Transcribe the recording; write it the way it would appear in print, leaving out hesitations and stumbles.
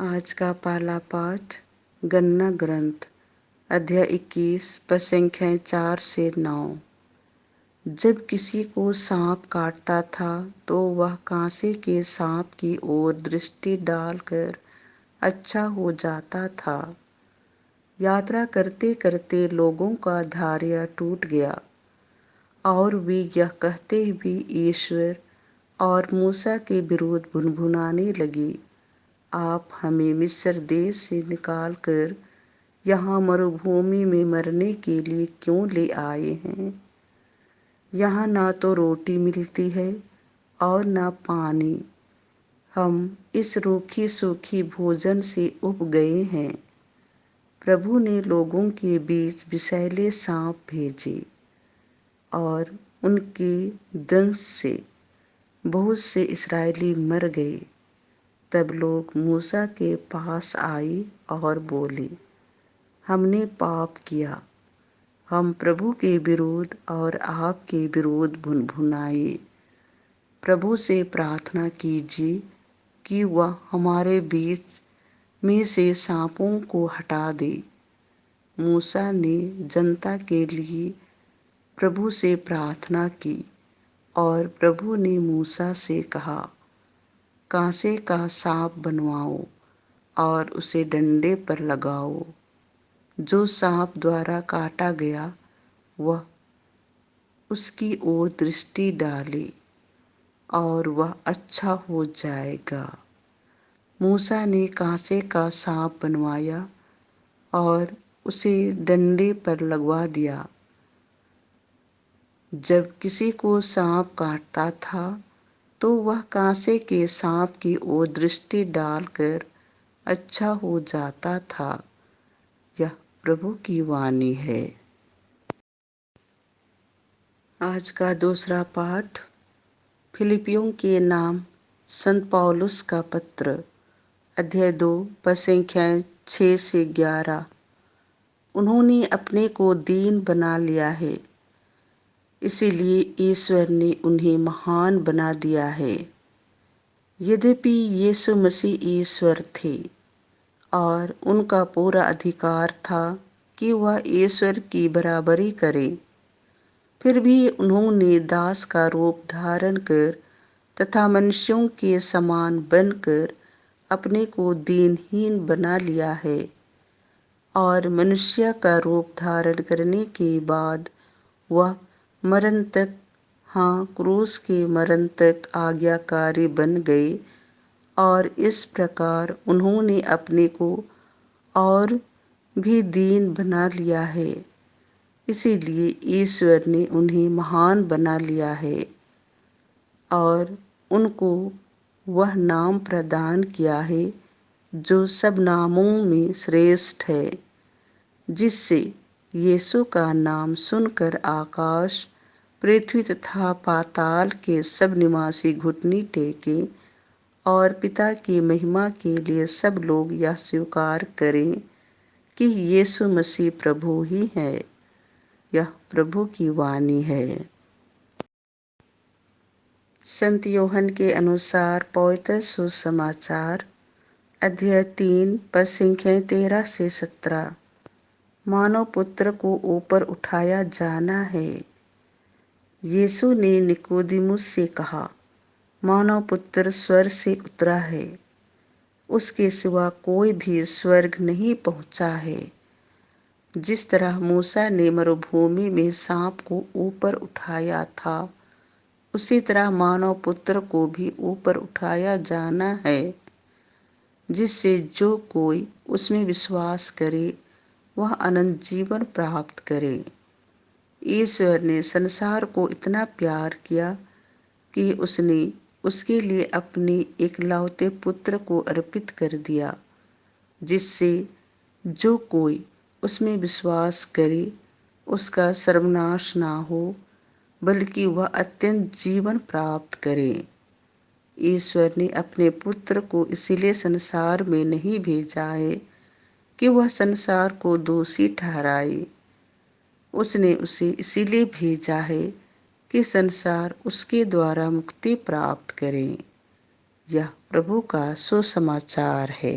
आज का पहला पाठ गणना ग्रंथ अध्याय 21 पद संख्याएं 4 से 9। जब किसी को सांप काटता था तो वह कांसे के सांप की ओर दृष्टि डालकर अच्छा हो जाता था। यात्रा करते करते लोगों का धैर्य टूट गया और वे यह कहते हुए ईश्वर और मूसा के विरुद्ध भुनभुनाने लगे, आप हमें मिस्र देश से निकालकर यहाँ मरुभूमि में मरने के लिए क्यों ले आए हैं? यहाँ ना तो रोटी मिलती है और ना पानी। हम इस रूखी सूखी भोजन से उब गए हैं। प्रभु ने लोगों के बीच विषैले सांप भेजे और उनके दंश से बहुत से इस्राएली मर गए। तब लोग मूसा के पास आए और बोले, हमने पाप किया, हम प्रभु के विरुद्ध और आपके विरुद्ध भुनभुनाए। प्रभु से प्रार्थना कीजिए कि वह हमारे बीच में से सांपों को हटा दे। मूसा ने जनता के लिए प्रभु से प्रार्थना की और प्रभु ने मूसा से कहा, कांसे का सांप बनवाओ और उसे डंडे पर लगाओ। जो सांप द्वारा काटा गया वह उसकी ओर दृष्टि डाले और वह अच्छा हो जाएगा। मूसा ने कांसे का सांप बनवाया और उसे डंडे पर लगवा दिया। जब किसी को सांप काटता था तो वह कांसे के सांप की ओर दृष्टि डालकर अच्छा हो जाता था। यह प्रभु की वाणी है। आज का दूसरा पाठ फिलिपियों के नाम संत पौलुस का पत्र अध्याय 2 पद संख्याएं 6 से 11। उन्होंने अपने को दीन बना लिया है, इसीलिए ईश्वर ने उन्हें महान बना दिया है। यद्यपि यीशु मसीह ईश्वर थे और उनका पूरा अधिकार था कि वह ईश्वर की बराबरी करें, फिर भी उन्होंने दास का रूप धारण कर तथा मनुष्यों के समान बनकर अपने को दीनहीन बना लिया है। और मनुष्य का रूप धारण करने के बाद वह मरण तक, हाँ क्रूस के मरण तक आज्ञाकारी बन गए। और इस प्रकार उन्होंने अपने को और भी दीन बना लिया है, इसीलिए ईश्वर ने उन्हें महान बना लिया है और उनको वह नाम प्रदान किया है जो सब नामों में श्रेष्ठ है, जिससे यीशु का नाम सुनकर आकाश, पृथ्वी तथा पाताल के सब निवासी घुटने टेके और पिता की महिमा के लिए सब लोग यह स्वीकार करें कि यीशु मसीह प्रभु ही है। यह प्रभु की वाणी है। संत यूहन्ना के अनुसार पवित्र सुसमाचार अध्याय 3 पद संख्याएं 13 से 17। मानव पुत्र को ऊपर उठाया जाना है। यीशु ने निकोदेमुस से कहा, मानव पुत्र स्वर्ग से उतरा है, उसके सिवा कोई भी स्वर्ग नहीं पहुंचा है। जिस तरह मूसा ने मरुभूमि में सांप को ऊपर उठाया था, उसी तरह मानव पुत्र को भी ऊपर उठाया जाना है, जिससे जो कोई उसमें विश्वास करे वह अनंत जीवन प्राप्त करे। ईश्वर ने संसार को इतना प्यार किया कि उसने उसके लिए अपने एकलौते पुत्र को अर्पित कर दिया, जिससे जो कोई उसमें विश्वास करे उसका सर्वनाश ना हो, बल्कि वह अत्यंत जीवन प्राप्त करे। ईश्वर ने अपने पुत्र को इसीलिए संसार में नहीं भेजा है कि वह संसार को दोषी ठहराए। उसने उसे इसीलिए भेजा है कि संसार उसके द्वारा मुक्ति प्राप्त करे। यह प्रभु का सुसमाचार है।